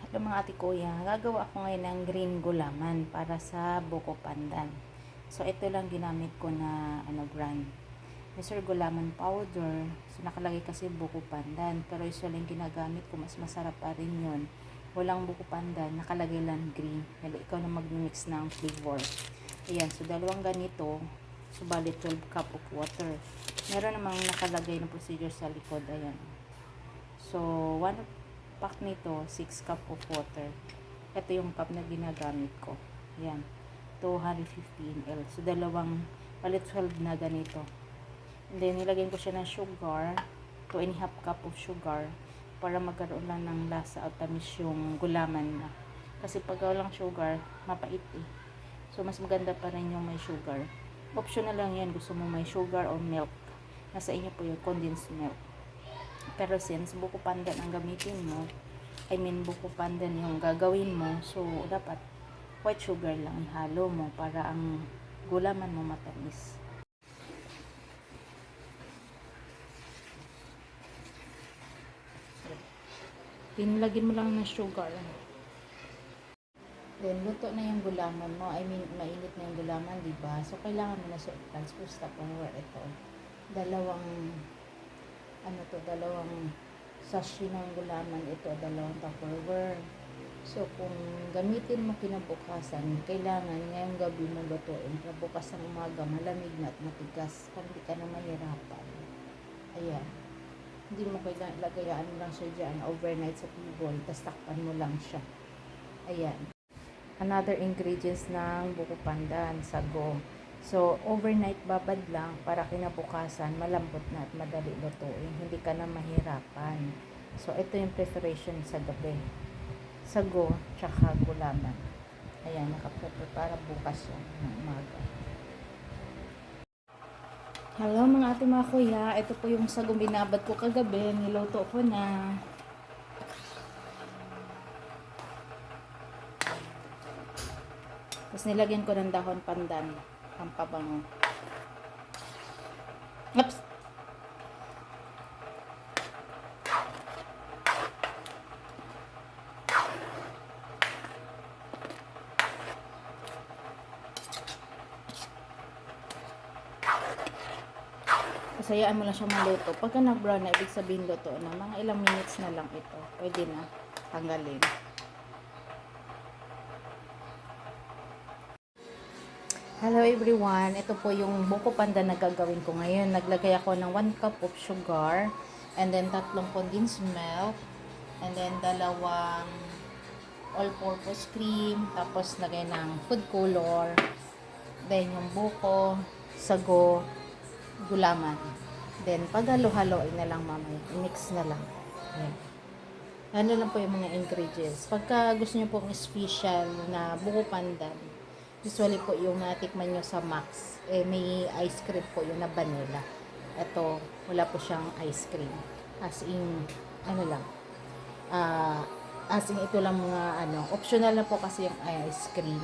Hello mga ate kuya, gagawa ako ngayon ng green gulaman para sa buko pandan. So ito lang ginamit ko na brand. Mr. Gulaman powder. So nakalagay kasi buko pandan, pero usually yung ginagamit ko mas masarap pa rin yun. Walang buko pandan, nakalagay lang green. Kaya ikaw na mag-mix ng flavor. Ayan, so dalawang ganito. So bali 12 cup of water. Meron namang nakalagay na procedure sa likod. Ayan. So 1 pack nito, 6 cup of water. Ito yung cup na ginagamit ko. Yan. 250 ml. So, dalawang palit 12 na ganito. And then, nilagyan ko siya ng sugar. 2 and a half cup of sugar. Para magkaroon lang ng lasa at tamis yung gulaman na. Kasi pag walang sugar, mapait eh. So, mas maganda pa rin yung may sugar. Optional lang yan. Gusto mo may sugar or milk. Nasa inyo po yung condensed milk. Pero since buko pandan ang gamitin mo, buko pandan yung gagawin mo, so dapat white sugar lang ihalo mo para ang gulaman mo matamis. Pinlagyan mo lang ng sugar. Then, luto na yung gulaman mo. Mainit na yung gulaman, diba? So, kailangan mo na siya i-transfer sa Tupperware ito. Dalawang sachet ng gulaman ito, dalawang Tupperware. So, kung gamitin mo kinabukasan, kailangan ngayong gabi mo lutuin. Bukas ng umaga, malamig na at matigas. Para hindi ka na mahirapan. Ayan. Hindi mo kailangan, lagayaan mo lang siya dyan overnight sa table. Tapos takpan mo lang siya. Ayan. Another ingredients ng buko pandan, sago. So, overnight babad lang para kinabukasan, malambot na at madali lutuin. Hindi ka na mahirapan. So, ito yung preparation sa gabi. Sago, tsaka gulaman. Ayan, nakaprepare para bukas yan ng umaga. Hello mga ate mga kuya, ito po yung sagong binabad ko kagabi. Niluto ko na. Tapos nilagyan ko ng dahon pandan. Pampabango. Oops! Sayaan mo lang siya maluto. Pagka nag-brown na, ibig sabihin luto na. Mga ilang minutes na lang ito. Pwede na tanggalin. Hello everyone. Ito po yung buko pandan na gagawin ko ngayon. Naglagay ako ng 1 cup of sugar. And then 3 condensed milk. And then 2 all-purpose cream. Tapos lagay ng food color. Then yung buko, sago, gulaman. Then, pag halo-haloin na lang mamaya. I-mix na lang. Ayan. Ano lang po yung mga ingredients. Pagka gusto nyo pong special na buko pandan, usually po yung natikman nyo sa Max, may ice cream po yung na vanilla. Ito, wala po siyang ice cream. As in, as in ito lang mga optional na po kasi yung ice cream.